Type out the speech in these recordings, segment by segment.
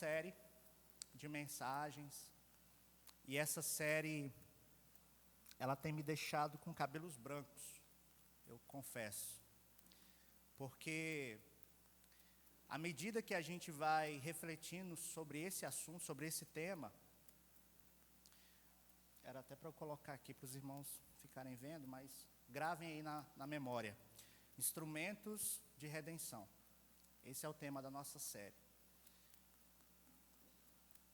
série de mensagens, e essa série, ela tem me deixado com cabelos brancos, eu confesso, porque à medida que a gente vai refletindo sobre esse assunto, sobre esse tema, era até para eu colocar aqui para os irmãos ficarem vendo, mas gravem aí na memória. Instrumentos de redenção. Esse é o tema da nossa série.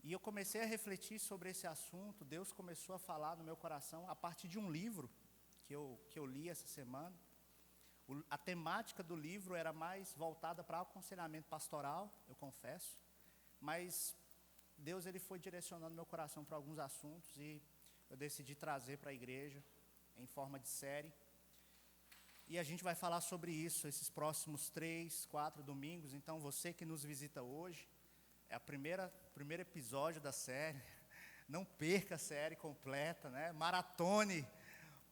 E eu comecei a refletir sobre esse assunto, Deus começou a falar no meu coração a partir de um livro que eu li essa semana. A temática do livro era mais voltada para aconselhamento pastoral, eu confesso, mas Deus ele foi direcionando meu coração para alguns assuntos e eu decidi trazer para a igreja em forma de série. E a gente vai falar sobre isso esses próximos 3, 4 domingos. Então você que nos visita hoje, é o primeiro episódio da série. Não perca a série completa, né? Maratone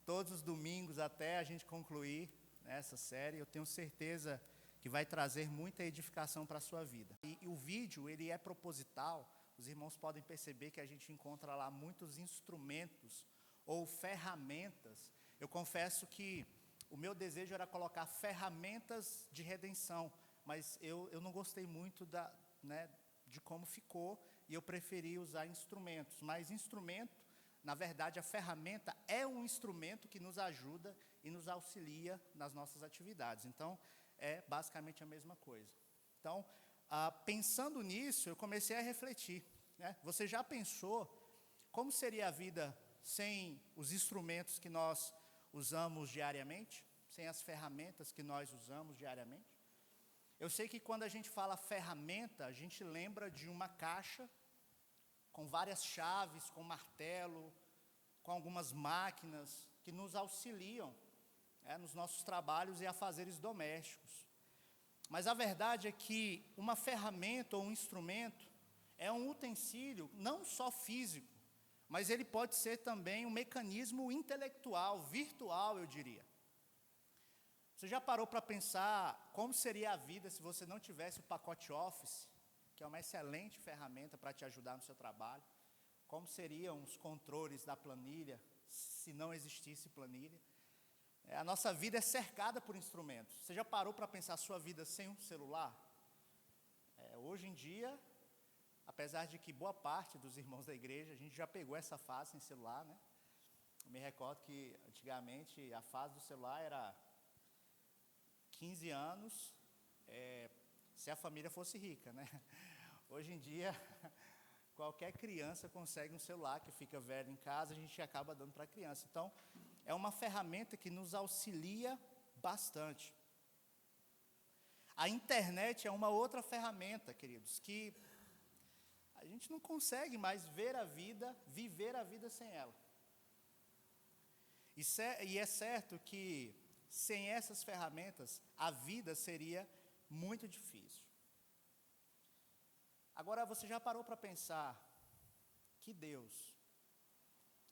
todos os domingos até a gente concluir essa série. Eu tenho certeza que vai trazer muita edificação para a sua vida. E o vídeo, ele é proposital. Os irmãos podem perceber que a gente encontra lá muitos instrumentos ou ferramentas. Eu confesso que o meu desejo era colocar ferramentas de redenção, mas eu não gostei muito de como ficou, e eu preferi usar instrumentos. Mas instrumento, na verdade, a ferramenta é um instrumento que nos ajuda e nos auxilia nas nossas atividades. Então, é basicamente a mesma coisa. Então, pensando nisso, eu comecei a refletir, né? Você já pensou como seria a vida sem os instrumentos que nós usamos diariamente? Sem as ferramentas que nós usamos diariamente? Eu sei que quando a gente fala ferramenta, a gente lembra de uma caixa com várias chaves, com martelo, com algumas máquinas que nos auxiliam nos nossos trabalhos e afazeres domésticos. Mas a verdade é que uma ferramenta ou um instrumento é um utensílio não só físico, mas ele pode ser também um mecanismo intelectual, virtual, eu diria. Você já parou para pensar como seria a vida se você não tivesse o pacote Office, que é uma excelente ferramenta para te ajudar no seu trabalho? Como seriam os controles da planilha se não existisse planilha? A nossa vida é cercada por instrumentos. Você já parou para pensar a sua vida sem um celular? Hoje em dia, apesar de que boa parte dos irmãos da igreja, a gente já pegou essa fase sem celular, né? Eu me recordo que antigamente a fase do celular era 15 anos, se a família fosse rica, né? Hoje em dia, qualquer criança consegue um celular que fica velho em casa, a gente acaba dando para a criança. Então, é uma ferramenta que nos auxilia bastante. A internet é uma outra ferramenta, queridos, que a gente não consegue mais ver a vida, viver a vida sem ela. E é certo que sem essas ferramentas, a vida seria muito difícil. Agora, você já parou para pensar que Deus,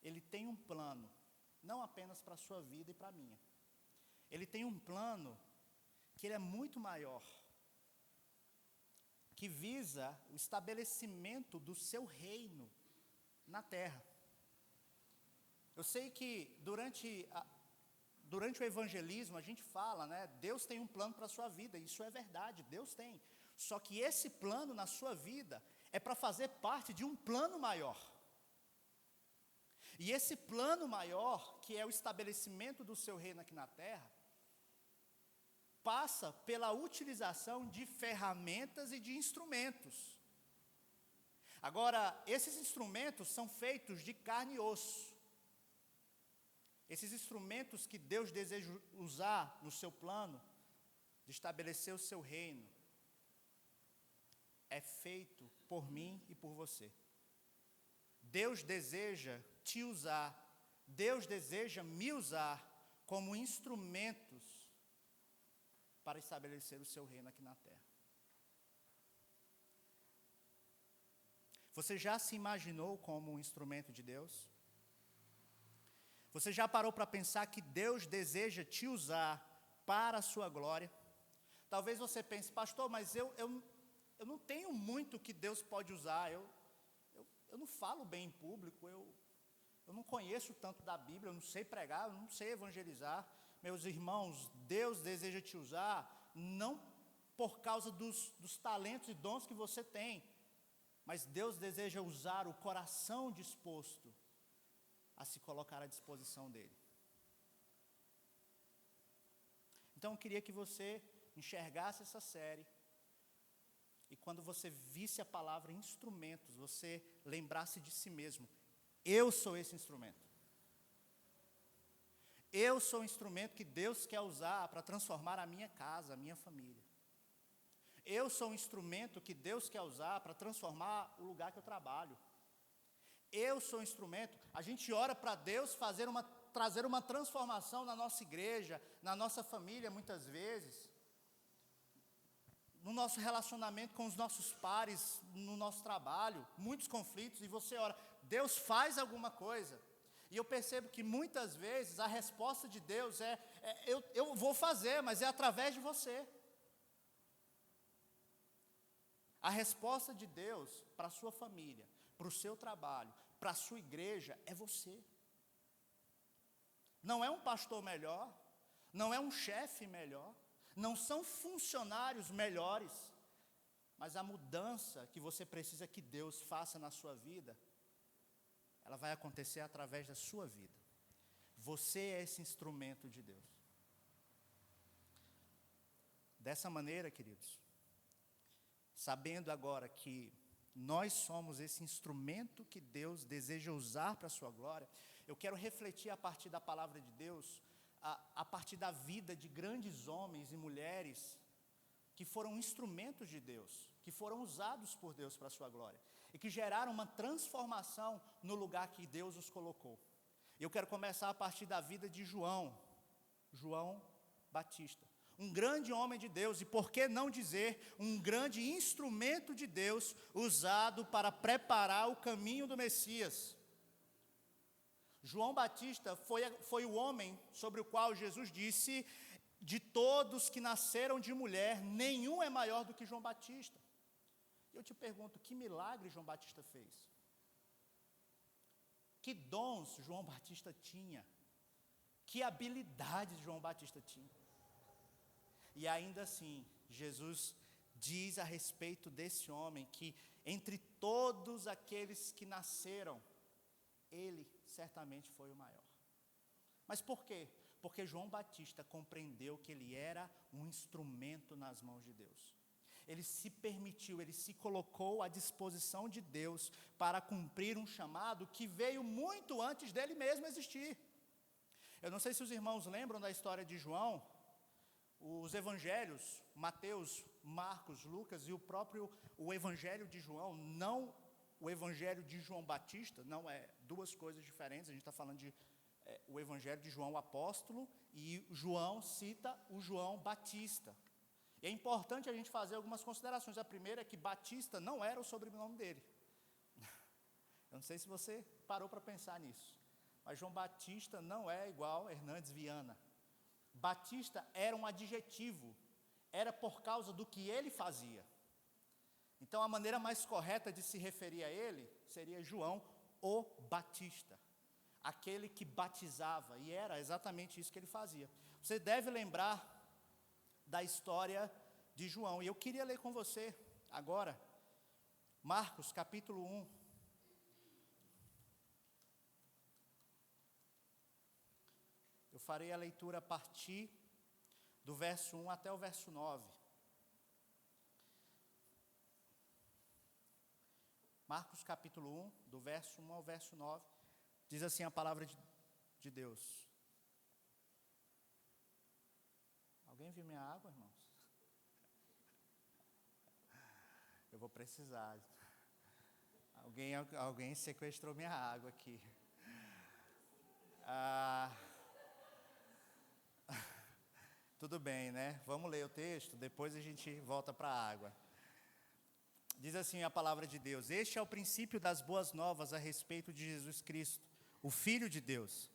Ele tem um plano, não apenas para a sua vida e para a minha. Ele tem um plano que Ele é muito maior, que visa o estabelecimento do seu reino na terra. Eu sei que durante o evangelismo, a gente fala, né? Deus tem um plano para a sua vida, isso é verdade, Deus tem. Só que esse plano na sua vida é para fazer parte de um plano maior. E esse plano maior, que é o estabelecimento do seu reino aqui na terra, passa pela utilização de ferramentas e de instrumentos. Agora, esses instrumentos são feitos de carne e osso. Esses instrumentos que Deus deseja usar no seu plano, de estabelecer o seu reino, é feito por mim e por você. Deus deseja te usar, Deus deseja me usar como instrumentos para estabelecer o seu reino aqui na terra. Você já se imaginou como um instrumento de Deus? Você já parou para pensar que Deus deseja te usar para a sua glória? Talvez você pense, pastor, mas eu eu não tenho muito que Deus pode usar, eu não falo bem em público, eu não conheço tanto da Bíblia, eu não sei pregar, eu não sei evangelizar. Meus irmãos, Deus deseja te usar, não por causa dos talentos e dons que você tem, mas Deus deseja usar o coração disposto a se colocar à disposição dEle. Então eu queria que você enxergasse essa série, e quando você visse a palavra instrumentos, você lembrasse de si mesmo: eu sou esse instrumento. Eu sou o instrumento que Deus quer usar para transformar a minha casa, a minha família. Eu sou o instrumento que Deus quer usar para transformar o lugar que eu trabalho. Eu sou o instrumento. A gente ora para Deus trazer uma transformação na nossa igreja, na nossa família, muitas vezes, no nosso relacionamento com os nossos pares, no nosso trabalho, muitos conflitos, e você ora, Deus faz alguma coisa. E eu percebo que muitas vezes a resposta de Deus eu vou fazer, mas é através de você. A resposta de Deus para a sua família, para o seu trabalho, para a sua igreja, é você. Não é um pastor melhor, não é um chefe melhor, não são funcionários melhores, mas a mudança que você precisa que Deus faça na sua vida, ela vai acontecer através da sua vida. Você é esse instrumento de Deus. Dessa maneira, queridos, sabendo agora que nós somos esse instrumento que Deus deseja usar para a sua glória, eu quero refletir a partir da palavra de Deus, a partir da vida de grandes homens e mulheres que foram instrumentos de Deus, que foram usados por Deus para a sua glória, e que geraram uma transformação no lugar que Deus os colocou. Eu quero começar a partir da vida de João Batista, um grande homem de Deus, e por que não dizer, um grande instrumento de Deus, usado para preparar o caminho do Messias. João Batista foi o homem sobre o qual Jesus disse: de todos que nasceram de mulher, nenhum é maior do que João Batista. Eu te pergunto, que milagre João Batista fez? Que dons João Batista tinha? Que habilidades João Batista tinha? E ainda assim, Jesus diz a respeito desse homem que entre todos aqueles que nasceram, ele certamente foi o maior. Mas por quê? Porque João Batista compreendeu que ele era um instrumento nas mãos de Deus. Ele se permitiu, ele se colocou à disposição de Deus para cumprir um chamado que veio muito antes dele mesmo existir. Eu não sei se os irmãos lembram da história de João. Os evangelhos, Mateus, Marcos, Lucas e o evangelho de João, não o evangelho de João Batista, não é duas coisas diferentes. A gente está falando de o evangelho de João o apóstolo, e João cita o João Batista. E é importante a gente fazer algumas considerações. A primeira é que Batista não era o sobrenome dele. Eu não sei se você parou para pensar nisso, mas João Batista não é igual Hernandes Viana. Batista era um adjetivo, era por causa do que ele fazia. Então a maneira mais correta de se referir a ele seria João o Batista, aquele que batizava, e era exatamente isso que ele fazia. Você deve lembrar da história de João, e eu queria ler com você agora, Marcos capítulo 1. Eu farei a leitura a partir do verso 1 até o verso 9. Marcos capítulo 1, do verso 1 ao verso 9, diz assim a palavra de Deus. Alguém viu minha água, irmãos? Eu vou precisar. Alguém sequestrou minha água aqui. Tudo bem, né? Vamos ler o texto, depois a gente volta para a água. Diz assim a palavra de Deus: este é o princípio das boas novas a respeito de Jesus Cristo, o Filho de Deus.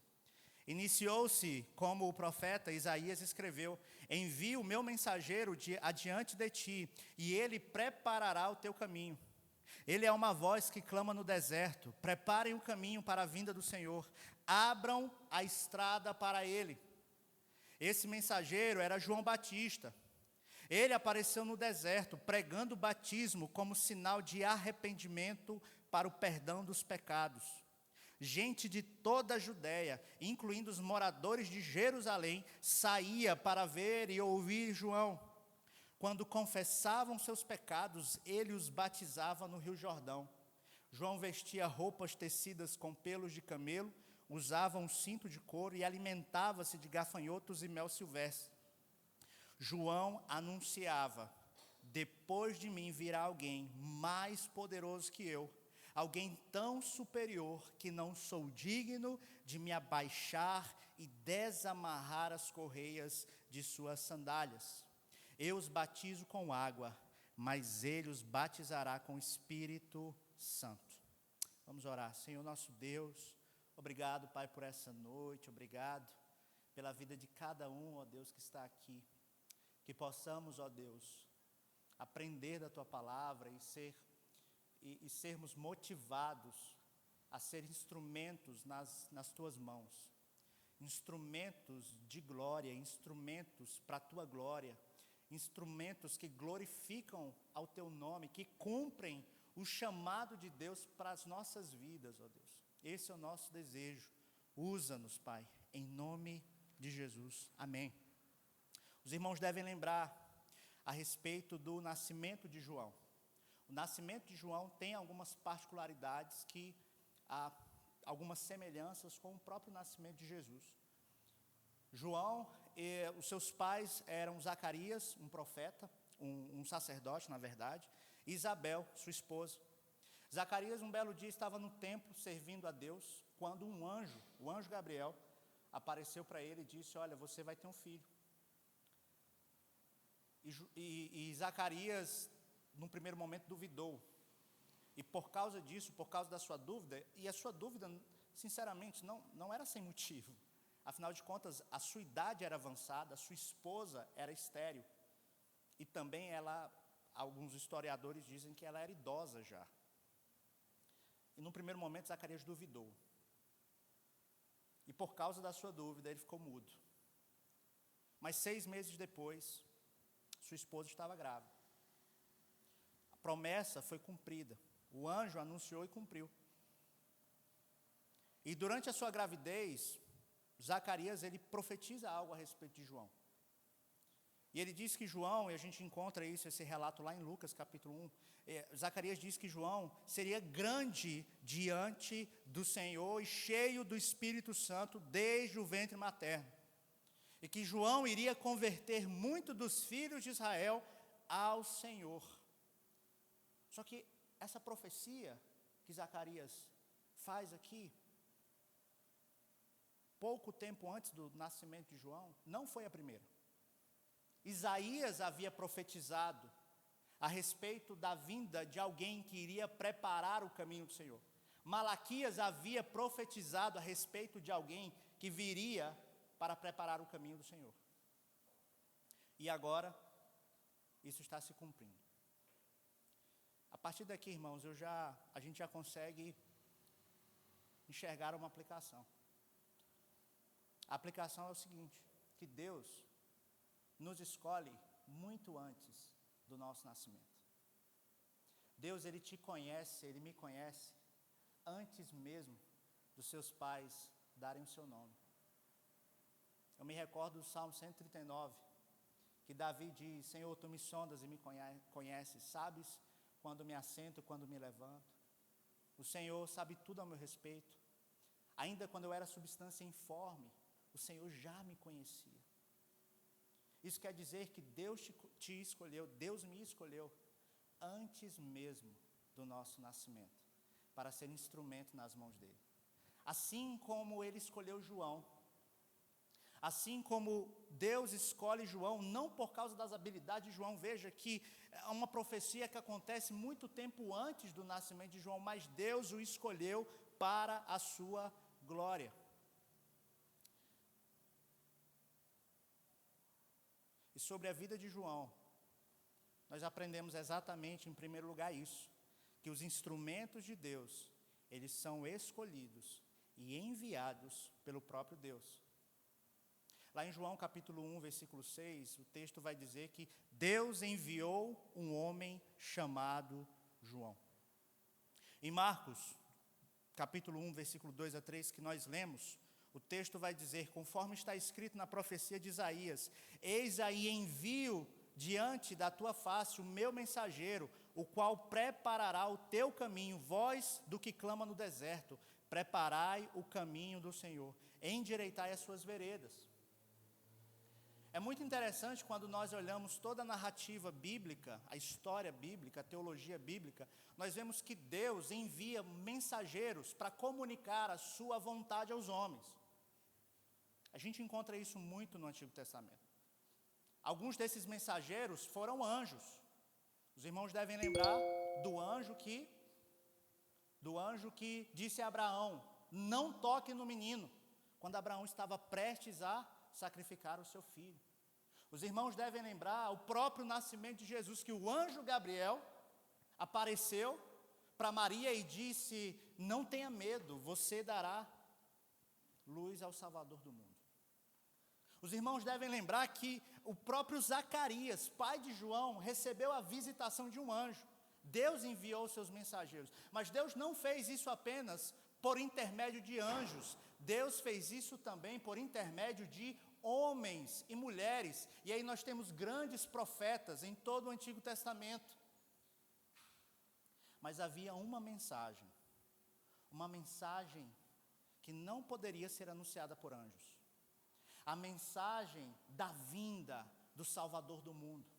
Iniciou-se como o profeta Isaías escreveu: envio o meu mensageiro adiante de ti, e ele preparará o teu caminho. Ele é uma voz que clama no deserto: preparem o caminho para a vinda do Senhor, abram a estrada para ele. Esse mensageiro era João Batista. Ele apareceu no deserto, pregando o batismo como sinal de arrependimento para o perdão dos pecados. Gente de toda a Judéia, incluindo os moradores de Jerusalém, saía para ver e ouvir João. Quando confessavam seus pecados, ele os batizava no Rio Jordão. João vestia roupas tecidas com pelos de camelo, usava um cinto de couro e alimentava-se de gafanhotos e mel silvestre. João anunciava: depois de mim virá alguém mais poderoso que eu, alguém tão superior que não sou digno de me abaixar e desamarrar as correias de suas sandálias. Eu os batizo com água, mas ele os batizará com o Espírito Santo. Vamos orar. Senhor nosso Deus, obrigado, Pai, por essa noite, obrigado pela vida de cada um, ó Deus, que está aqui. Que possamos, ó Deus, aprender da Tua palavra e sermos motivados a ser instrumentos nas Tuas mãos. Instrumentos de glória, instrumentos para a Tua glória. Instrumentos que glorificam ao Teu nome, que cumprem o chamado de Deus para as nossas vidas, ó Deus. Esse é o nosso desejo. Usa-nos, Pai, em nome de Jesus. Amém. Os irmãos devem lembrar a respeito do nascimento de João. O nascimento de João tem algumas particularidades que há algumas semelhanças com o próprio nascimento de Jesus. João, os seus pais eram Zacarias, um profeta, um sacerdote, na verdade, e Isabel, sua esposa. Zacarias, um belo dia, estava no templo servindo a Deus, quando um anjo, o anjo Gabriel, apareceu para ele e disse: olha, você vai ter um filho. E Zacarias, num primeiro momento, duvidou. E por causa disso, por causa da sua dúvida, e a sua dúvida, sinceramente, não era sem motivo. Afinal de contas, a sua idade era avançada, a sua esposa era estéril. E também alguns historiadores dizem que ela era idosa já. E num primeiro momento, Zacarias duvidou. E por causa da sua dúvida, ele ficou mudo. Mas 6 meses depois, sua esposa estava grávida. A promessa foi cumprida. O anjo anunciou e cumpriu. E durante a sua gravidez, Zacarias, ele profetiza algo a respeito de João. E ele diz que João, e a gente encontra esse relato lá em Lucas capítulo 1, Zacarias diz que João seria grande diante do Senhor e cheio do Espírito Santo desde o ventre materno. E que João iria converter muito dos filhos de Israel ao Senhor. Só que essa profecia que Zacarias faz aqui, pouco tempo antes do nascimento de João, não foi a primeira. Isaías havia profetizado a respeito da vinda de alguém que iria preparar o caminho do Senhor. Malaquias havia profetizado a respeito de alguém que viria para preparar o caminho do Senhor. E agora, isso está se cumprindo. A partir daqui, irmãos, a gente já consegue enxergar uma aplicação. A aplicação é o seguinte, que Deus nos escolhe muito antes do nosso nascimento. Deus, Ele te conhece, Ele me conhece, antes mesmo dos seus pais darem o seu nome. Eu me recordo do Salmo 139, que Davi diz: Senhor, Tu me sondas e me conheces, sabes quando me assento, quando me levanto. O Senhor sabe tudo a meu respeito. Ainda quando eu era substância informe, o Senhor já me conhecia. Isso quer dizer que Deus te escolheu, Deus me escolheu, antes mesmo do nosso nascimento, para ser instrumento nas mãos dEle. Assim como Ele escolheu João, assim como Deus escolhe João, não por causa das habilidades de João, veja que é uma profecia que acontece muito tempo antes do nascimento de João, mas Deus o escolheu para a sua glória. sobre a vida de João, nós aprendemos exatamente, em primeiro lugar, isso, que os instrumentos de Deus, eles são escolhidos e enviados pelo próprio Deus. Lá em João capítulo 1, versículo 6, o texto vai dizer que Deus enviou um homem chamado João. Em Marcos, capítulo 1, versículo 2 a 3, que nós lemos, o texto vai dizer, conforme está escrito na profecia de Isaías: eis aí envio diante da tua face o meu mensageiro, o qual preparará o teu caminho, voz do que clama no deserto, preparai o caminho do Senhor, endireitai as suas veredas. É muito interessante quando nós olhamos toda a narrativa bíblica, a história bíblica, a teologia bíblica, nós vemos que Deus envia mensageiros para comunicar a sua vontade aos homens. A gente encontra isso muito no Antigo Testamento. Alguns desses mensageiros foram anjos. Os irmãos devem lembrar do anjo que disse a Abraão: não toque no menino, quando Abraão estava prestes a sacrificar o seu filho. Os irmãos devem lembrar o próprio nascimento de Jesus, que o anjo Gabriel apareceu para Maria e disse: não tenha medo, você dará luz ao Salvador do mundo. Os irmãos devem lembrar que o próprio Zacarias, pai de João, recebeu a visitação de um anjo. Deus enviou seus mensageiros, mas Deus não fez isso apenas por intermédio de anjos. Deus fez isso também por intermédio de homens e mulheres. E aí nós temos grandes profetas em todo o Antigo Testamento. Mas havia uma mensagem que não poderia ser anunciada por anjos. A mensagem da vinda do Salvador do mundo,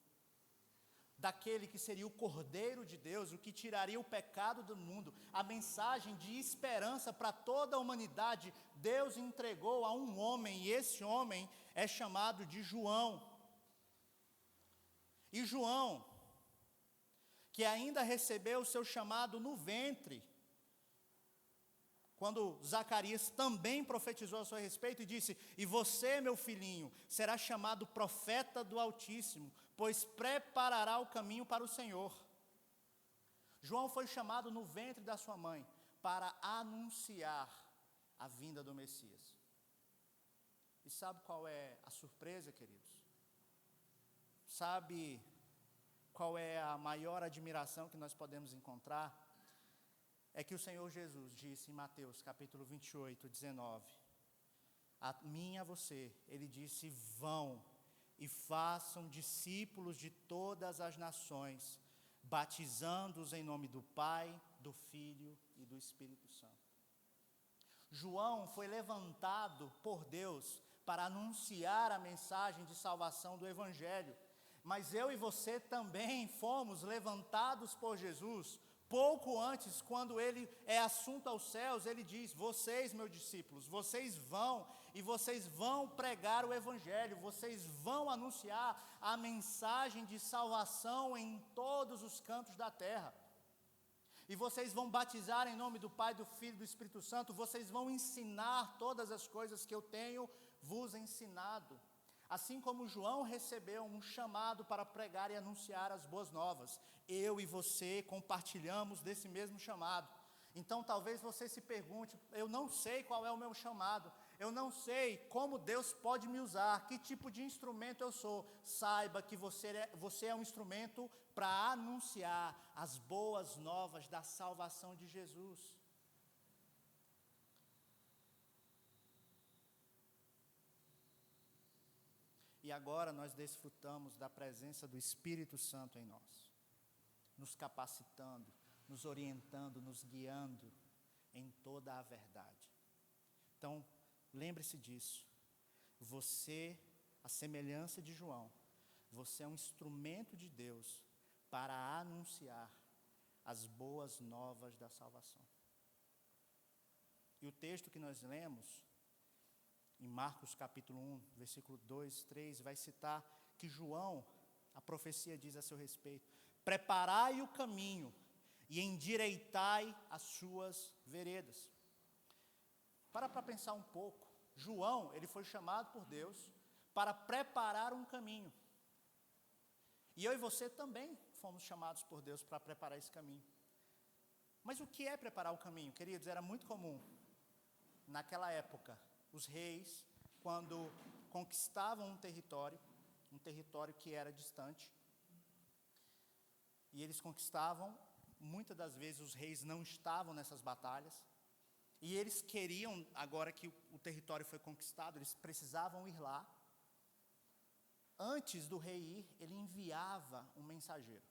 daquele que seria o Cordeiro de Deus, o que tiraria o pecado do mundo, a mensagem de esperança para toda a humanidade. Deus entregou a um homem, e esse homem é chamado de João. E João, que ainda recebeu o seu chamado no ventre, quando Zacarias também profetizou a seu respeito e disse: e você, meu filhinho, será chamado profeta do Altíssimo, pois preparará o caminho para o Senhor. João foi chamado no ventre da sua mãe para anunciar a vinda do Messias. E sabe qual é a surpresa, queridos? Sabe qual é a maior admiração que nós podemos encontrar? É que o Senhor Jesus disse em Mateus capítulo 28, 19, a mim e a você, Ele disse: vão e façam discípulos de todas as nações, batizando-os em nome do Pai, do Filho e do Espírito Santo. João foi levantado por Deus para anunciar a mensagem de salvação do Evangelho, mas eu e você também fomos levantados por Jesus. Pouco antes, quando ele é assunto aos céus, ele diz: vocês, meus discípulos, vocês vão pregar o Evangelho, vocês vão anunciar a mensagem de salvação em todos os cantos da terra. E vocês vão batizar em nome do Pai, do Filho e do Espírito Santo, vocês vão ensinar todas as coisas que eu tenho vos ensinado. Assim como João recebeu um chamado para pregar e anunciar as boas novas, eu e você compartilhamos desse mesmo chamado. Então talvez você se pergunte: eu não sei qual é o meu chamado, eu não sei como Deus pode me usar, que tipo de instrumento eu sou. Saiba que você é um instrumento para anunciar as boas novas da salvação de Jesus. E agora nós desfrutamos da presença do Espírito Santo em nós, nos capacitando, nos orientando, nos guiando em toda a verdade. Então, lembre-se disso. Você, a semelhança de João, você é um instrumento de Deus para anunciar as boas novas da salvação. E o texto que nós lemos em Marcos capítulo 1, versículo 2, 3, vai citar que João, a profecia diz a seu respeito: preparai o caminho e endireitai as suas veredas. Para pensar um pouco. João, ele foi chamado por Deus para preparar um caminho. E eu e você também fomos chamados por Deus para preparar esse caminho. Mas o que é preparar o caminho, queridos? Era muito comum, naquela época, os reis, quando conquistavam um território que era distante, e eles conquistavam, muitas das vezes os reis não estavam nessas batalhas, e eles queriam, agora que o território foi conquistado, eles precisavam ir lá. Antes do rei ir, ele enviava um mensageiro.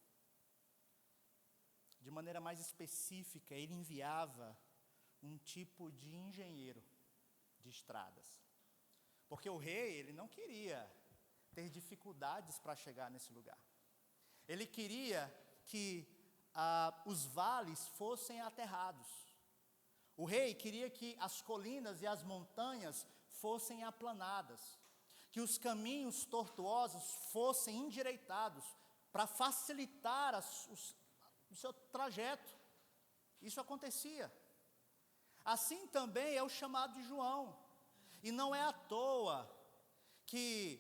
De maneira mais específica, ele enviava um tipo de engenheiro de estradas. Porque o rei, ele não queria ter dificuldades para chegar nesse lugar. Ele queria que os vales fossem aterrados. O rei queria que as colinas e as montanhas fossem aplanadas, que os caminhos tortuosos fossem endireitados, para facilitar o seu trajeto. Isso acontecia. Assim também é o chamado de João. E não é à toa que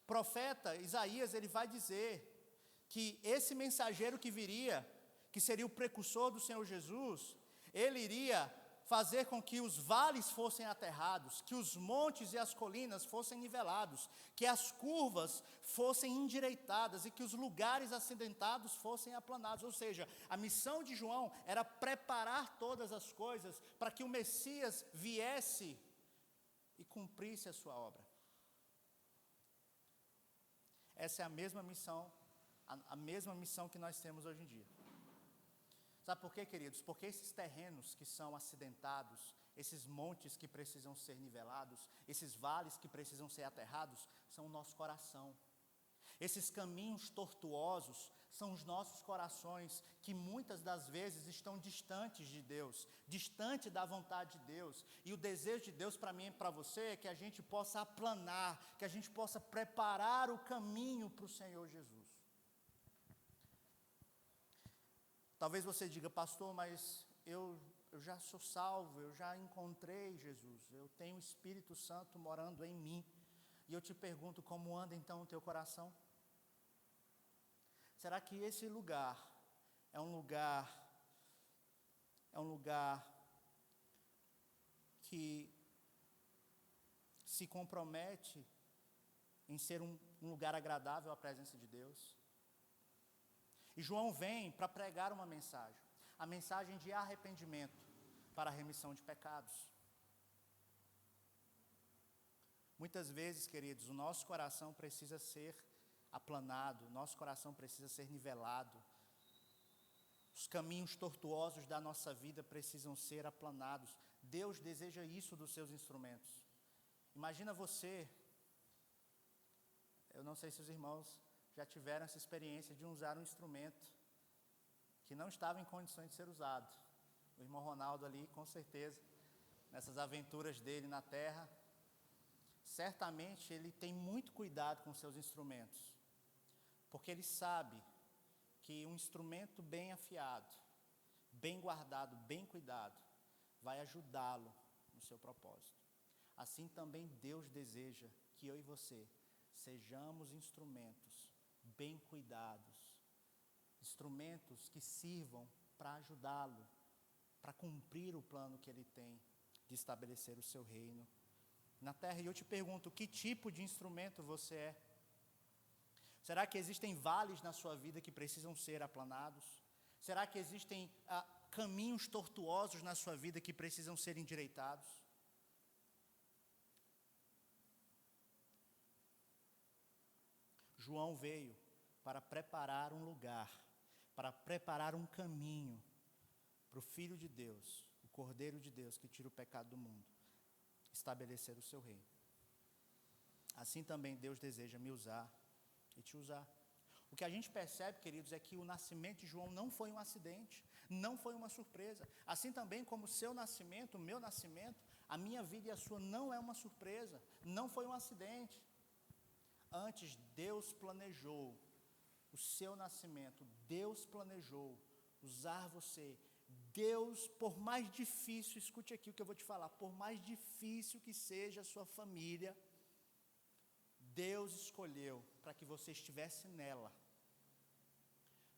o profeta Isaías, ele vai dizer que esse mensageiro que viria, que seria o precursor do Senhor Jesus, ele iria fazer com que os vales fossem aterrados, que os montes e as colinas fossem nivelados, que as curvas fossem endireitadas e que os lugares acidentados fossem aplanados. Ou seja, a missão de João era preparar todas as coisas para que o Messias viesse e cumprisse a sua obra. Essa é a mesma missão que nós temos hoje em dia. Sabe por quê, queridos? Porque esses terrenos que são acidentados, esses montes que precisam ser nivelados, esses vales que precisam ser aterrados, são o nosso coração. Esses caminhos tortuosos são os nossos corações, que muitas das vezes estão distantes de Deus, distante da vontade de Deus. E o desejo de Deus para mim e para você é que a gente possa aplanar, que a gente possa preparar o caminho para o Senhor Jesus. Talvez você diga, pastor, mas eu já sou salvo, eu já encontrei Jesus, eu tenho o Espírito Santo morando em mim. E eu te pergunto, como anda então o teu coração? Será que esse lugar é um lugar que se compromete em ser um lugar agradável à presença de Deus? E João vem para pregar uma mensagem, a mensagem de arrependimento para a remissão de pecados. Muitas vezes, queridos, o nosso coração precisa ser aplanado, o nosso coração precisa ser nivelado. Os caminhos tortuosos da nossa vida precisam ser aplanados. Deus deseja isso dos seus instrumentos. Imagina você, eu não sei se os irmãos já tiveram essa experiência de usar um instrumento que não estava em condições de ser usado. O irmão Ronaldo ali, com certeza, nessas aventuras dele na terra, certamente ele tem muito cuidado com seus instrumentos, porque ele sabe que um instrumento bem afiado, bem guardado, bem cuidado, vai ajudá-lo no seu propósito. Assim também Deus deseja que eu e você sejamos instrumentos bem cuidados, instrumentos que sirvam para ajudá-lo, para cumprir o plano que ele tem de estabelecer o seu reino na terra. E eu te pergunto, que tipo de instrumento você é? Será que existem vales na sua vida que precisam ser aplanados? Será que existem caminhos tortuosos na sua vida que precisam ser endireitados? João veio para preparar um lugar, para preparar um caminho para o Filho de Deus, o Cordeiro de Deus que tira o pecado do mundo, estabelecer o seu reino. Assim também Deus deseja me usar e te usar. O que a gente percebe, queridos, é que o nascimento de João não foi um acidente, não foi uma surpresa. Assim também como o seu nascimento, o meu nascimento, a minha vida e a sua não é uma surpresa, não foi um acidente. Antes, Deus planejou o seu nascimento, Deus planejou usar você. Deus, por mais difícil, escute aqui o que eu vou te falar, por mais difícil que seja a sua família, Deus escolheu para que você estivesse nela,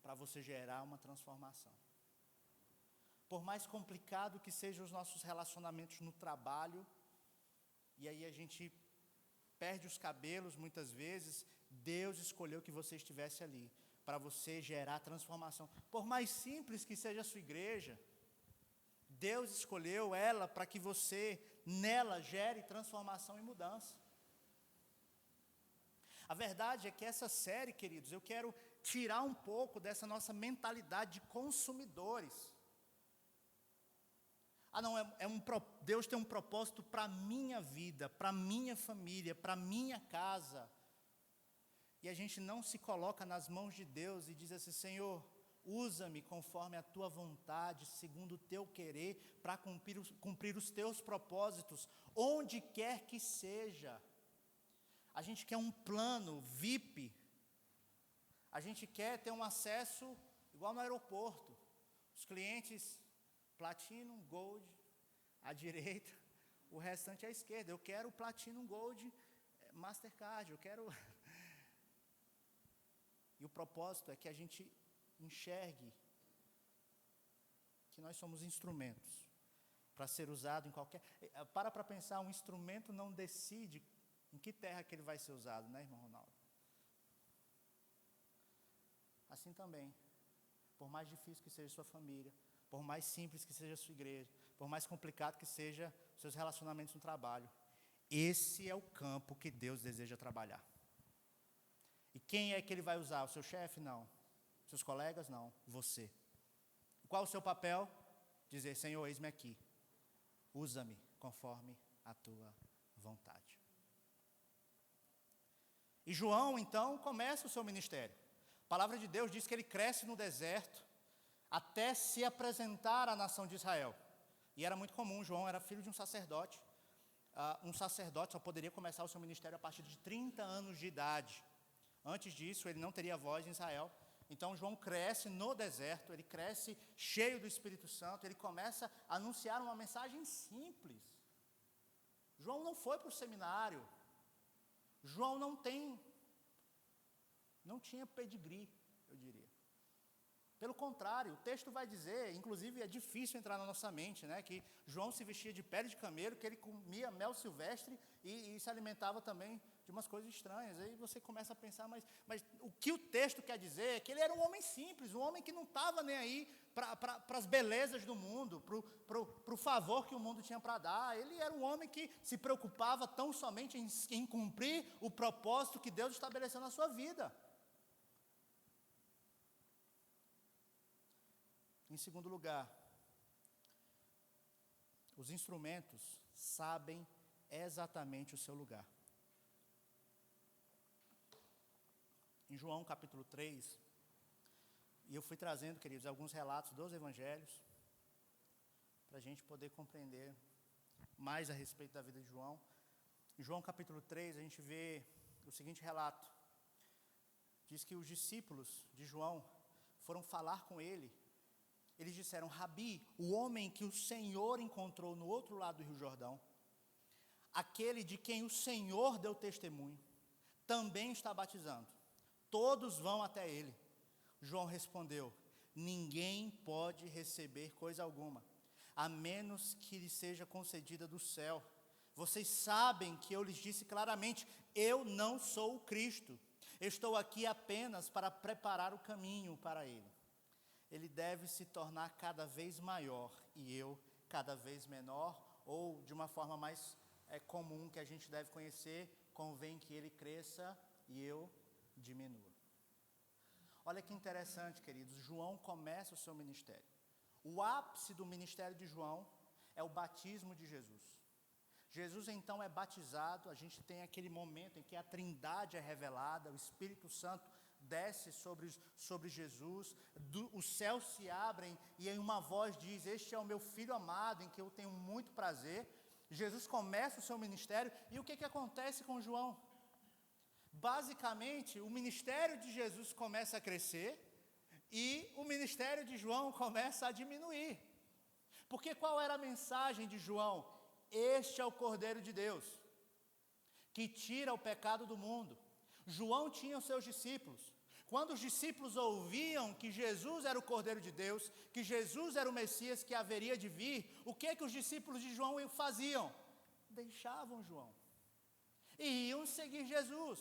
para você gerar uma transformação. Por mais complicado que sejam os nossos relacionamentos no trabalho, e aí a gente perde os cabelos muitas vezes, Deus escolheu que você estivesse ali, para você gerar transformação. Por mais simples que seja a sua igreja, Deus escolheu ela para que você, nela, gere transformação e mudança. A verdade é que essa série, queridos, eu quero tirar um pouco dessa nossa mentalidade de consumidores. Não, Deus tem um propósito para a minha vida, para a minha família, para a minha casa. E a gente não se coloca nas mãos de Deus e diz assim: Senhor, usa-me conforme a tua vontade, segundo o teu querer, para cumprir os teus propósitos, onde quer que seja. A gente quer um plano VIP, a gente quer ter um acesso igual no aeroporto, os clientes Platinum, Gold, à direita, o restante à esquerda. Eu quero o Platinum, Gold, Mastercard, eu quero... E o propósito é que a gente enxergue que nós somos instrumentos para ser usado em qualquer... Para pensar, um instrumento não decide em que terra que ele vai ser usado, né, irmão Ronaldo? Assim também, por mais difícil que seja sua família, por mais simples que seja a sua igreja, por mais complicado que seja seus relacionamentos no trabalho, esse é o campo que Deus deseja trabalhar. E quem é que Ele vai usar? O seu chefe? Não. Seus colegas? Não. Você. Qual o seu papel? Dizer: Senhor, eis-me aqui, usa-me conforme a tua vontade. E João, então, começa o seu ministério. A palavra de Deus diz que ele cresce no deserto, até se apresentar à nação de Israel. E era muito comum, João era filho de um sacerdote. Um sacerdote só poderia começar o seu ministério a partir de 30 anos de idade. Antes disso, ele não teria voz em Israel. Então, João cresce no deserto, ele cresce cheio do Espírito Santo, ele começa a anunciar uma mensagem simples. João não foi para o seminário. João não tinha pedigree, eu diria. Pelo contrário, o texto vai dizer, inclusive é difícil entrar na nossa mente, né, que João se vestia de pele de camelo, que ele comia mel silvestre e se alimentava também de umas coisas estranhas. Aí você começa a pensar, mas o que o texto quer dizer é que ele era um homem simples, um homem que não estava nem aí para as belezas do mundo, para o favor que o mundo tinha para dar. Ele era um homem que se preocupava tão somente em cumprir o propósito que Deus estabeleceu na sua vida. Em segundo lugar, os instrumentos sabem exatamente o seu lugar. Em João capítulo 3, e eu fui trazendo, queridos, alguns relatos dos evangelhos, para a gente poder compreender mais a respeito da vida de João. Em João capítulo 3, a gente vê o seguinte relato. Diz que os discípulos de João foram falar com ele. Eles disseram: Rabi, o homem que o Senhor encontrou no outro lado do Rio Jordão, aquele de quem o Senhor deu testemunho, também está batizando. Todos vão até ele. João respondeu: ninguém pode receber coisa alguma, a menos que lhe seja concedida do céu. Vocês sabem que eu lhes disse claramente: eu não sou o Cristo. Eu estou aqui apenas para preparar o caminho para ele. Ele deve se tornar cada vez maior e eu cada vez menor, ou de uma forma mais comum que a gente deve conhecer, convém que ele cresça e eu diminua. Olha que interessante, queridos, João começa o seu ministério. O ápice do ministério de João é o batismo de Jesus. Jesus então é batizado, a gente tem aquele momento em que a Trindade é revelada, o Espírito Santo desce sobre Jesus, os céus se abrem e em uma voz diz: este é o meu Filho amado, em que eu tenho muito prazer. Jesus começa o seu ministério, e o que acontece com João? Basicamente, o ministério de Jesus começa a crescer, e o ministério de João começa a diminuir. Porque qual era a mensagem de João? Este é o Cordeiro de Deus, que tira o pecado do mundo. João tinha os seus discípulos. Quando os discípulos ouviam que Jesus era o Cordeiro de Deus, que Jesus era o Messias que haveria de vir, o que os discípulos de João faziam? Deixavam João e iam seguir Jesus.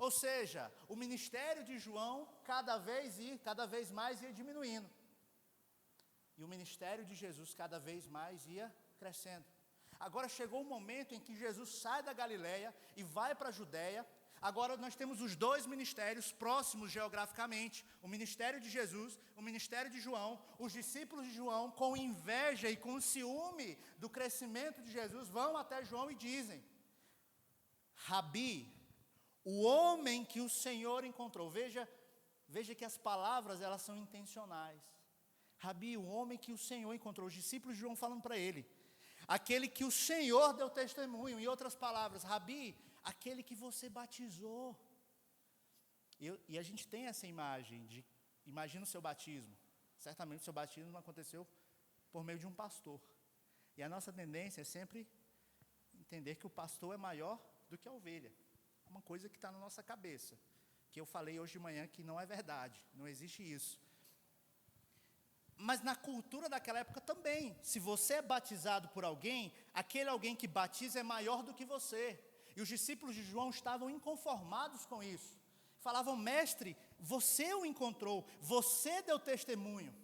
Ou seja, o ministério de João cada vez mais ia diminuindo. E o ministério de Jesus cada vez mais ia crescendo. Agora chegou o momento em que Jesus sai da Galileia e vai para a Judéia. Agora nós temos os dois ministérios próximos geograficamente, o ministério de Jesus, o ministério de João. Os discípulos de João, com inveja e com ciúme do crescimento de Jesus, vão até João e dizem: Rabi, o homem que o Senhor encontrou. Veja que as palavras elas são intencionais. Rabi, o homem que o Senhor encontrou. Os discípulos de João falando para ele: aquele que o Senhor deu testemunho. Em outras palavras, Rabi, aquele que você batizou. E a gente tem essa imagem de, imagina o seu batismo. Certamente o seu batismo não aconteceu por meio de um pastor. E a nossa tendência é sempre entender que o pastor é maior do que a ovelha. É uma coisa que está na nossa cabeça, que eu falei hoje de manhã que não é verdade, não existe isso. Mas na cultura daquela época também, se você é batizado por alguém, aquele alguém que batiza é maior do que você. E os discípulos de João estavam inconformados com isso. Falavam: mestre, você o encontrou, você deu testemunho.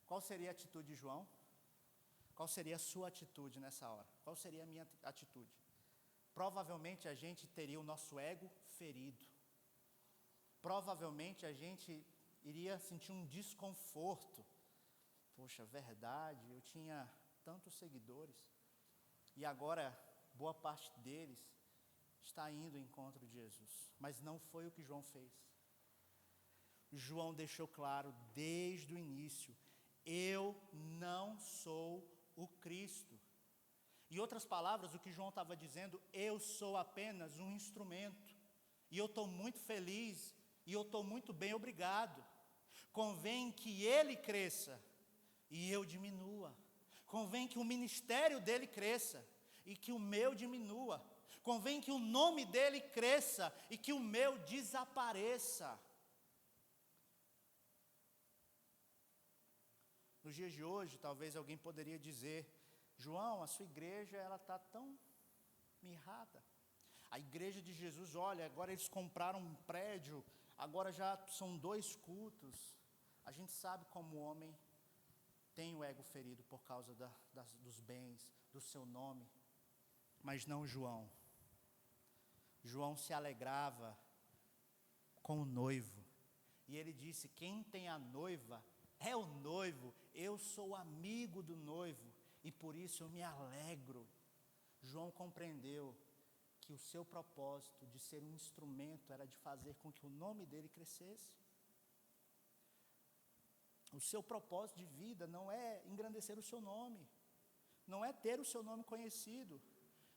Qual seria a atitude de João? Qual seria a sua atitude nessa hora? Qual seria a minha atitude? Provavelmente a gente teria o nosso ego ferido. Provavelmente a gente iria sentir um desconforto. Poxa, verdade, eu tinha tantos seguidores e agora boa parte deles está indo ao encontro de Jesus. Mas não foi o que João fez. João deixou claro desde o início: eu não sou o Cristo. Em outras palavras, o que João estava dizendo: eu sou apenas um instrumento. E eu estou muito feliz, e eu estou muito bem, obrigado. Convém que ele cresça e eu diminua. Convém que o ministério dele cresça e que o meu diminua. Convém que o nome dele cresça e que o meu desapareça. Nos dias de hoje, talvez alguém poderia dizer: João, a sua igreja ela está tão mirrada. A igreja de Jesus, olha, agora eles compraram um prédio, agora já são 2 cultos. A gente sabe como o homem tem o ego ferido por causa dos bens, do seu nome. Mas não João. João se alegrava com o noivo. E ele disse: quem tem a noiva é o noivo. Eu sou amigo do noivo e por isso eu me alegro. João compreendeu que o seu propósito de ser um instrumento era de fazer com que o nome dele crescesse. O seu propósito de vida não é engrandecer o seu nome, não é ter o seu nome conhecido,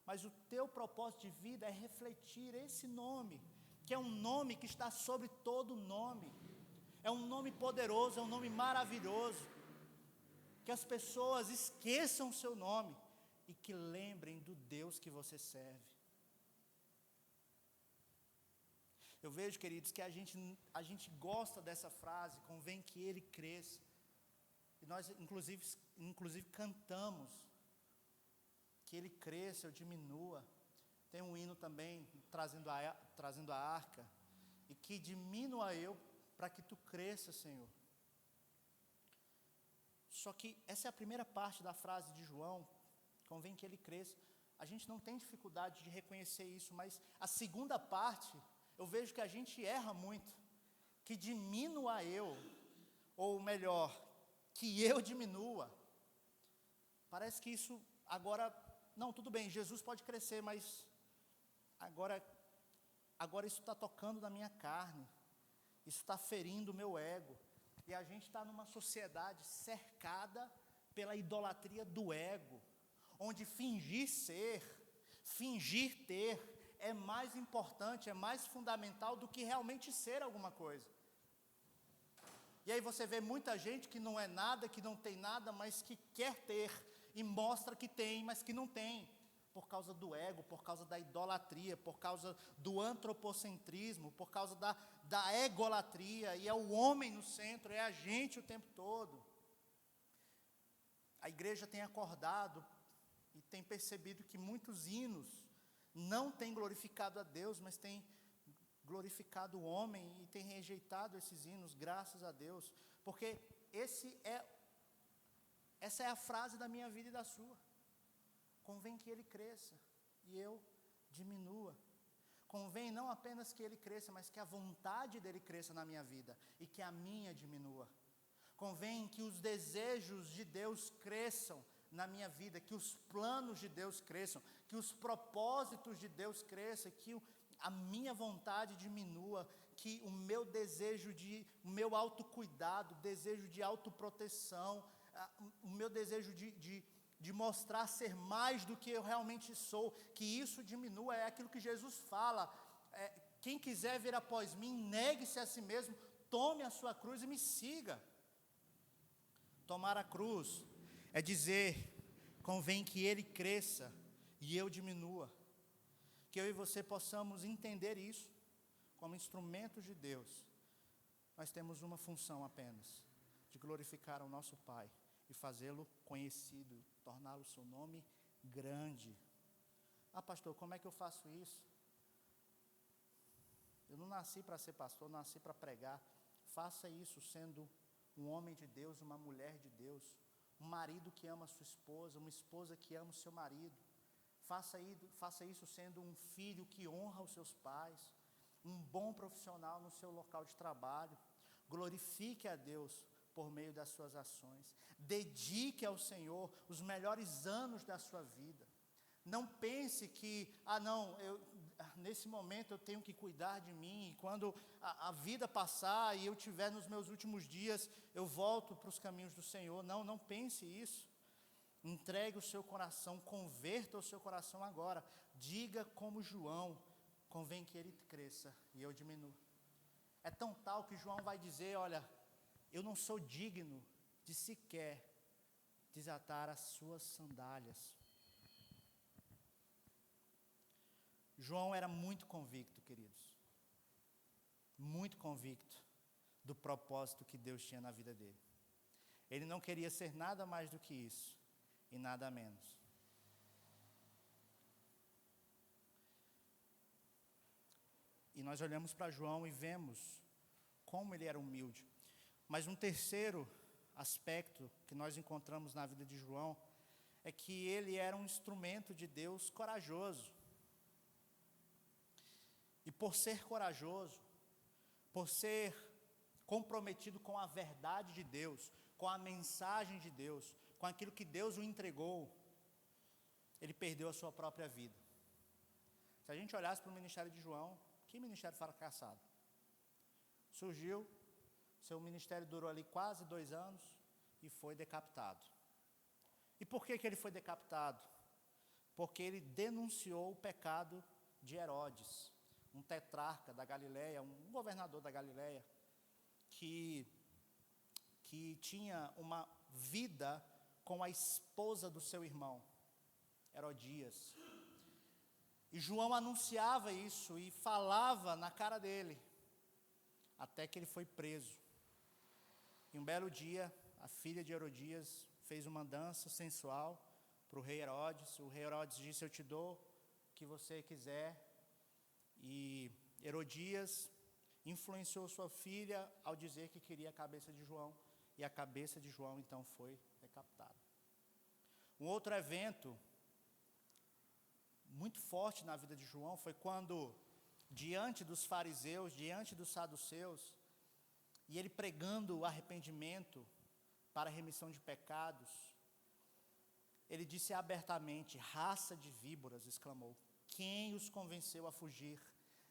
mas o teu propósito de vida é refletir esse nome, que é um nome que está sobre todo nome, é um nome poderoso, é um nome maravilhoso, que as pessoas esqueçam o seu nome e que lembrem do Deus que você serve. Eu vejo, queridos, que a gente gosta dessa frase: convém que ele cresça. E nós, inclusive cantamos que ele cresça, eu diminua. Tem um hino também, trazendo a arca. E que diminua eu, para que tu cresças, Senhor. Só que essa é a primeira parte da frase de João: convém que ele cresça. A gente não tem dificuldade de reconhecer isso, mas a segunda parte, eu vejo que a gente erra muito. Que diminua eu, ou melhor, que eu diminua. Parece que isso agora, não, tudo bem, Jesus pode crescer, mas agora isso está tocando na minha carne, isso está ferindo o meu ego. E a gente está numa sociedade cercada pela idolatria do ego, onde fingir ser, fingir ter, é mais importante, é mais fundamental do que realmente ser alguma coisa. E aí você vê muita gente que não é nada, que não tem nada, mas que quer ter, e mostra que tem, mas que não tem. por causa do ego, por causa da idolatria, por causa do antropocentrismo, por causa da egolatria, e é o homem no centro, é a gente o tempo todo. A igreja tem acordado e tem percebido que muitos hinos não têm glorificado a Deus, mas têm glorificado o homem e têm rejeitado esses hinos, graças a Deus, porque essa é a frase da minha vida e da sua. Convém que ele cresça e eu diminua. Convém não apenas que ele cresça, mas que a vontade dele cresça na minha vida e que a minha diminua. Convém que os desejos de Deus cresçam na minha vida, que os planos de Deus cresçam, que os propósitos de Deus cresçam, que a minha vontade diminua, que o meu desejo o meu autocuidado, desejo de autoproteção, o meu desejo de mostrar ser mais do que eu realmente sou, que isso diminua. É aquilo que Jesus fala, quem quiser vir após mim, negue-se a si mesmo, tome a sua cruz e me siga. Tomar a cruz é dizer, convém que ele cresça e eu diminua, que eu e você possamos entender isso, como instrumentos de Deus. Nós temos uma função apenas, de glorificar ao nosso Pai, e fazê-lo conhecido, torná-lo o seu nome grande. Pastor, como é que eu faço isso? Eu não nasci para ser pastor, eu nasci para pregar. Faça isso sendo um homem de Deus, uma mulher de Deus, um marido que ama a sua esposa, uma esposa que ama o seu marido. Faça isso sendo um filho que honra os seus pais, um bom profissional no seu local de trabalho. Glorifique a Deus por meio das suas ações. Dedique ao Senhor os melhores anos da sua vida. Não pense que, nesse momento eu tenho que cuidar de mim, e quando a vida passar e eu estiver nos meus últimos dias, eu volto para os caminhos do Senhor. Não pense isso. Entregue o seu coração, converta o seu coração agora. Diga como João, convém que ele cresça e eu diminua. É tão tal que João vai dizer, olha, eu não sou digno de sequer desatar as suas sandálias. João era muito convicto, queridos, muito convicto do propósito que Deus tinha na vida dele. Ele não queria ser nada mais do que isso, e nada menos. E nós olhamos para João e vemos como ele era humilde. Mas um terceiro aspecto que nós encontramos na vida de João é que ele era um instrumento de Deus corajoso. E por ser corajoso, por ser comprometido com a verdade de Deus, com a mensagem de Deus, com aquilo que Deus o entregou, ele perdeu a sua própria vida. Se a gente olhasse para o ministério de João, que ministério fracassado. Surgiu, seu ministério durou ali quase 2 anos e foi decapitado. E por que ele foi decapitado? Porque ele denunciou o pecado de Herodes, um tetrarca da Galileia, um governador da Galileia, que tinha uma vida com a esposa do seu irmão, Herodias. E João anunciava isso e falava na cara dele, até que ele foi preso. E um belo dia, a filha de Herodias fez uma dança sensual para o rei Herodes. O rei Herodes disse, eu te dou o que você quiser. E Herodias influenciou sua filha ao dizer que queria a cabeça de João, e a cabeça de João então foi decapitada. Um outro evento muito forte na vida de João foi quando, diante dos fariseus, diante dos saduceus, e ele pregando o arrependimento para a remissão de pecados, ele disse abertamente, raça de víboras, exclamou, quem os convenceu a fugir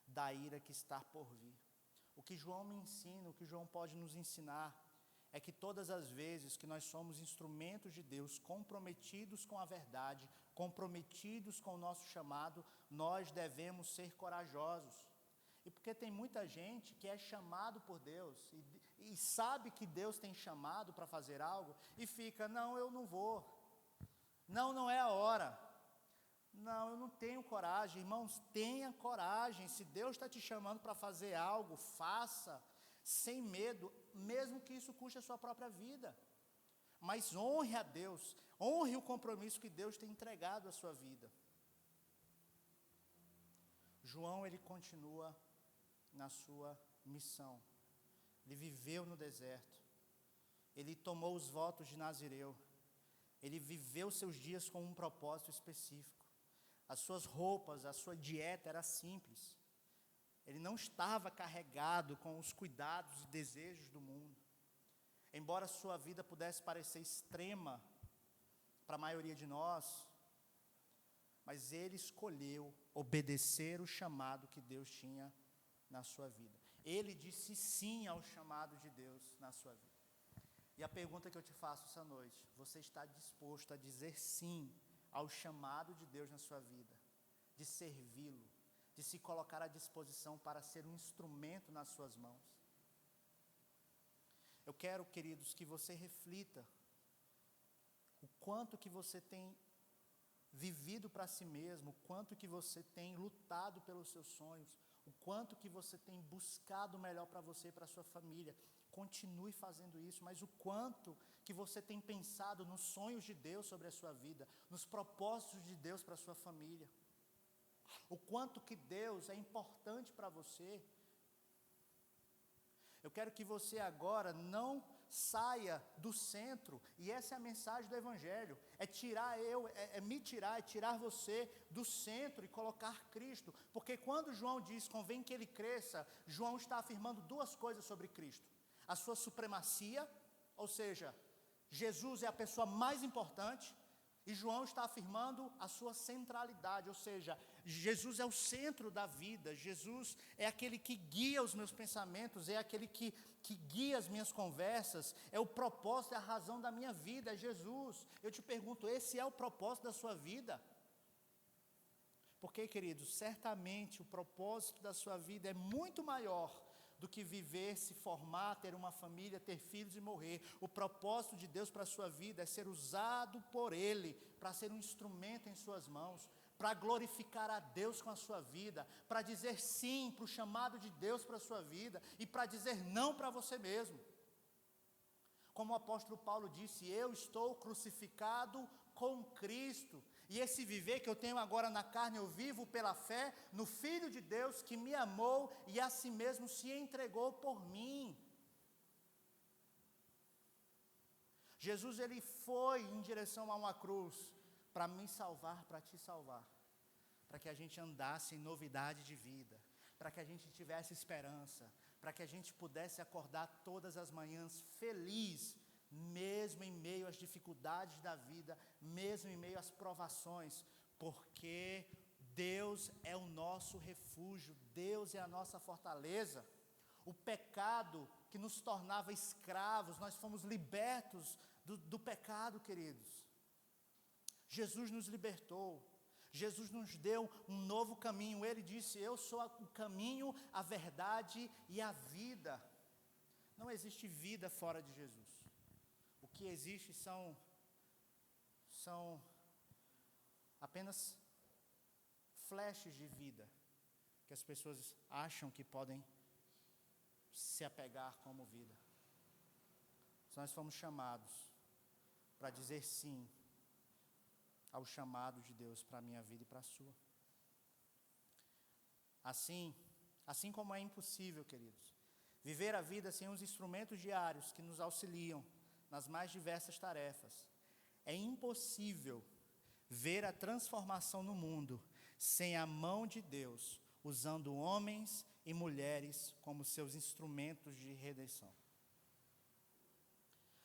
da ira que está por vir? O que João me ensina, o que João pode nos ensinar, é que todas as vezes que nós somos instrumentos de Deus, comprometidos com a verdade, comprometidos com o nosso chamado, nós devemos ser corajosos. E porque tem muita gente que é chamado por Deus, e sabe que Deus tem chamado para fazer algo, e fica, não, eu não vou, não é a hora. Não, eu não tenho coragem. Irmãos, tenha coragem. Se Deus está te chamando para fazer algo, faça, sem medo, mesmo que isso custe a sua própria vida. Mas honre a Deus, honre o compromisso que Deus tem entregado à sua vida. João, ele continua na sua missão. Ele viveu no deserto. Ele tomou os votos de Nazireu. Ele viveu seus dias com um propósito específico. As suas roupas, a sua dieta era simples. Ele não estava carregado com os cuidados e desejos do mundo. Embora sua vida pudesse parecer extrema para a maioria de nós, mas ele escolheu obedecer o chamado que Deus tinha na sua vida. Ele disse sim ao chamado de Deus na sua vida. E a pergunta que eu te faço essa noite: você está disposto a dizer sim ao chamado de Deus na sua vida, de servi-lo, de se colocar à disposição para ser um instrumento nas suas mãos? Eu quero, queridos, que você reflita o quanto que você tem vivido para si mesmo, o quanto que você tem lutado pelos seus sonhos, o quanto que você tem buscado o melhor para você e para a sua família. Continue fazendo isso, mas o quanto que você tem pensado nos sonhos de Deus sobre a sua vida, nos propósitos de Deus para a sua família, o quanto que Deus é importante para você. Eu quero que você agora não saia do centro, e essa é a mensagem do Evangelho, é tirar você do centro e colocar Cristo, porque quando João diz, convém que ele cresça, João está afirmando duas coisas sobre Cristo: a sua supremacia, ou seja, Jesus é a pessoa mais importante, e João está afirmando a sua centralidade, ou seja, Jesus é o centro da vida, Jesus é aquele que guia os meus pensamentos, é aquele que guia as minhas conversas, é o propósito, é a razão da minha vida, é Jesus. Eu te pergunto, esse é o propósito da sua vida? Porque, queridos, certamente o propósito da sua vida é muito maior do que viver, se formar, ter uma família, ter filhos e morrer. O propósito de Deus para a sua vida é ser usado por Ele, para ser um instrumento em suas mãos, para glorificar a Deus com a sua vida, para dizer sim para o chamado de Deus para a sua vida, e para dizer não para você mesmo. Como o apóstolo Paulo disse, eu estou crucificado com Cristo, e esse viver que eu tenho agora na carne, eu vivo pela fé no Filho de Deus que me amou e a si mesmo se entregou por mim. Jesus, ele foi em direção a uma cruz para me salvar, para te salvar, para que a gente andasse em novidade de vida, para que a gente tivesse esperança, para que a gente pudesse acordar todas as manhãs feliz, mesmo em meio às dificuldades da vida, mesmo em meio às provações, porque Deus é o nosso refúgio, Deus é a nossa fortaleza. O pecado que nos tornava escravos, nós fomos libertos do pecado, queridos. Jesus nos libertou, Jesus nos deu um novo caminho. Ele disse, eu sou o caminho, a verdade e a vida. Não existe vida fora de Jesus. O que existe são apenas flashes de vida, que as pessoas acham que podem se apegar como vida. Nós fomos chamados para dizer sim ao chamado de Deus para a minha vida e para a sua. Assim como é impossível, queridos, viver a vida sem os instrumentos diários que nos auxiliam nas mais diversas tarefas, é impossível ver a transformação no mundo sem a mão de Deus, usando homens e mulheres como seus instrumentos de redenção.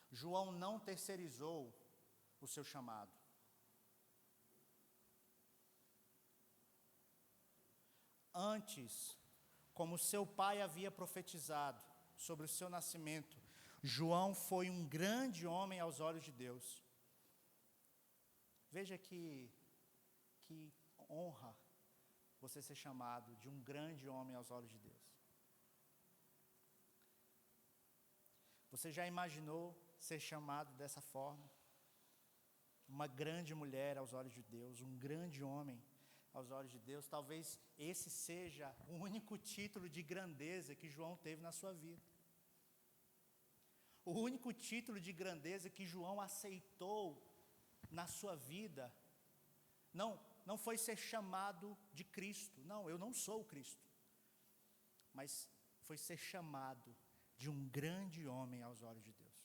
João não terceirizou o seu chamado. Antes, como seu pai havia profetizado sobre o seu nascimento, João foi um grande homem aos olhos de Deus. Veja que honra você ser chamado de um grande homem aos olhos de Deus. Você já imaginou ser chamado dessa forma? uma grande mulher aos olhos de Deus, um grande homem aos olhos de Deus. Talvez esse seja o único título de grandeza que João teve na sua vida. O único título de grandeza que João aceitou na sua vida, não foi ser chamado de Cristo. Não, eu não sou o Cristo. Mas foi ser chamado de um grande homem aos olhos de Deus.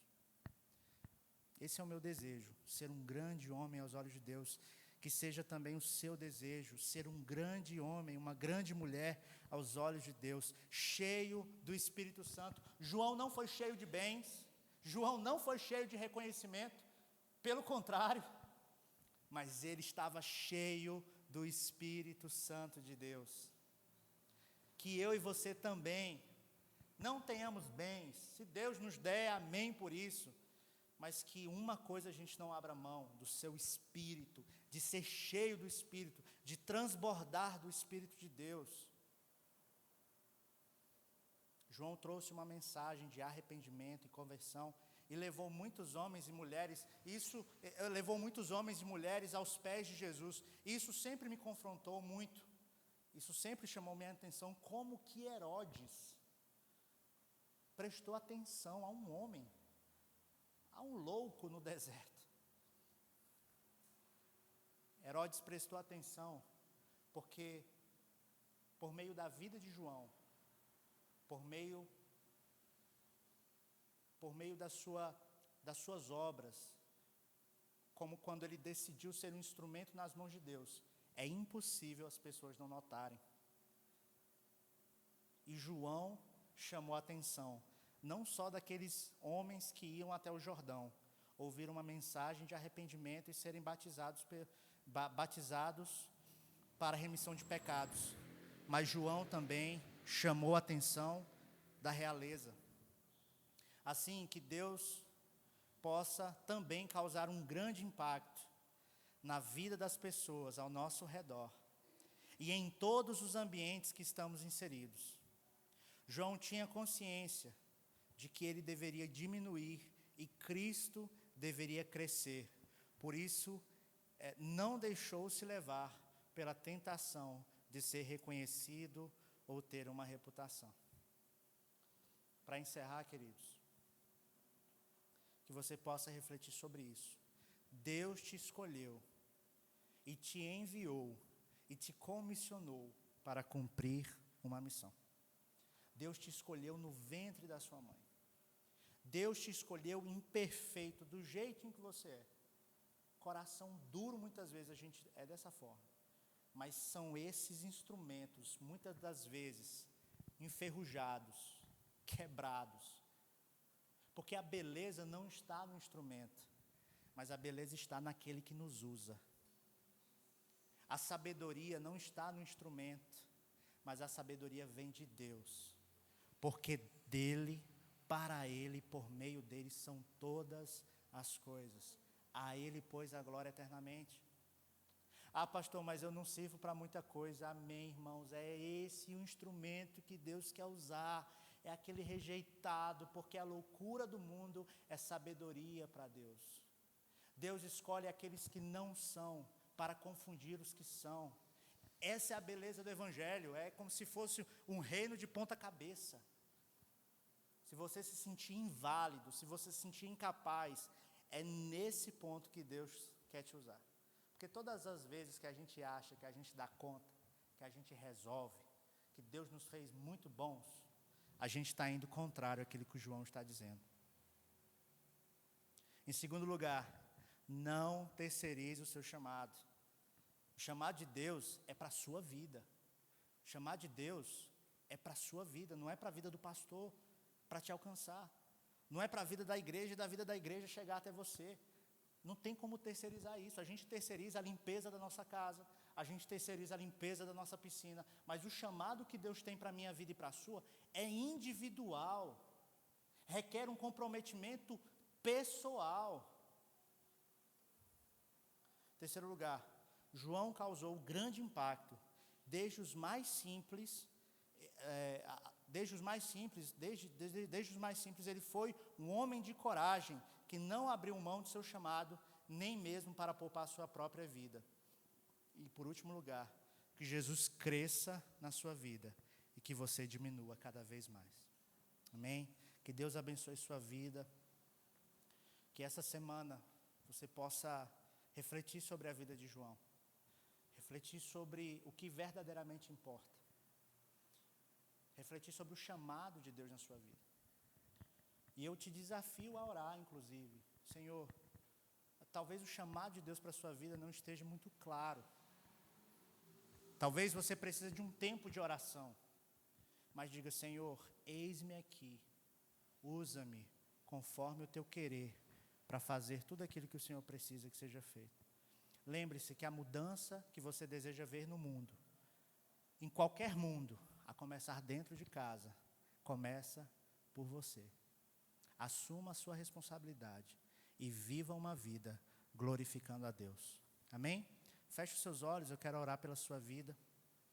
Esse é o meu desejo, ser um grande homem aos olhos de Deus. Que seja também o seu desejo, ser um grande homem, uma grande mulher aos olhos de Deus, cheio do Espírito Santo. João não foi cheio de bens, João não foi cheio de reconhecimento, pelo contrário, mas ele estava cheio do Espírito Santo de Deus. Que eu e você também não tenhamos bens, se Deus nos der, amém por isso, mas que uma coisa a gente não abra mão, do seu Espírito, de ser cheio do Espírito, de transbordar do Espírito de Deus. João trouxe uma mensagem de arrependimento e conversão, e levou muitos homens e mulheres, levou muitos homens e mulheres aos pés de Jesus. Isso sempre me confrontou muito, isso sempre chamou minha atenção, como que Herodes prestou atenção a um homem, a um louco no deserto. Herodes prestou atenção, porque por meio da vida de João, por meio das suas obras, como quando ele decidiu ser um instrumento nas mãos de Deus, é impossível as pessoas não notarem. E João chamou a atenção, não só daqueles homens que iam até o Jordão, ouvir uma mensagem de arrependimento e serem batizados para a remissão de pecados, mas João também chamou a atenção da realeza. Assim, que Deus possa também causar um grande impacto na vida das pessoas ao nosso redor e em todos os ambientes que estamos inseridos. João tinha consciência de que ele deveria diminuir e Cristo deveria crescer. Por isso, não deixou-se levar pela tentação de ser reconhecido ou ter uma reputação. Para encerrar, queridos, que você possa refletir sobre isso. Deus te escolheu e te enviou e te comissionou para cumprir uma missão. Deus te escolheu no ventre da sua mãe. Deus te escolheu imperfeito, do jeito em que você é. Coração duro, muitas vezes a gente é dessa forma. Mas são esses instrumentos, muitas das vezes, enferrujados, quebrados. Porque a beleza não está no instrumento, mas a beleza está naquele que nos usa. A sabedoria não está no instrumento, mas a sabedoria vem de Deus. Porque dele, para ele, por meio dele são todas as coisas. A ele, pois, a glória eternamente. Ah, pastor, mas eu não sirvo para muita coisa. Amém, irmãos, é esse o instrumento que Deus quer usar. É aquele rejeitado, porque a loucura do mundo é sabedoria para Deus. Deus escolhe aqueles que não são, para confundir os que são. Essa é a beleza do Evangelho, é como se fosse um reino de ponta cabeça. Se você se sentir inválido, se você se sentir incapaz, é nesse ponto que Deus quer te usar. Porque todas as vezes que a gente acha, que a gente dá conta, que a gente resolve, que Deus nos fez muito bons, a gente está indo contrário àquilo que o João está dizendo. Em segundo lugar, não terceirize o seu chamado. O chamado de Deus é para a sua vida. O chamado de Deus é para a sua vida, não é para a vida do pastor, para te alcançar. Não é para a vida da igreja e da vida da igreja chegar até você. Não tem como terceirizar isso. A gente terceiriza a limpeza da nossa casa, a gente terceiriza a limpeza da nossa piscina, mas o chamado que Deus tem para a minha vida e para a sua é individual, requer um comprometimento pessoal. Terceiro lugar, João causou grande impacto, desde os mais simples, ele foi um homem de coragem, que não abriu mão de seu chamado nem mesmo para poupar a sua própria vida. E por último lugar, que Jesus cresça na sua vida e que você diminua cada vez mais. Amém? Que Deus abençoe sua vida. Que essa semana você possa refletir sobre a vida de João. Refletir sobre o que verdadeiramente importa. Refletir sobre o chamado de Deus na sua vida. E eu te desafio a orar, inclusive. Senhor, talvez o chamado de Deus para a sua vida não esteja muito claro. Talvez você precise de um tempo de oração. Mas diga, Senhor, eis-me aqui. Usa-me conforme o teu querer para fazer tudo aquilo que o Senhor precisa que seja feito. Lembre-se que a mudança que você deseja ver no mundo, em qualquer mundo, a começar dentro de casa, começa por você. Assuma a sua responsabilidade e viva uma vida glorificando a Deus. Amém? Feche os seus olhos, eu quero orar pela sua vida.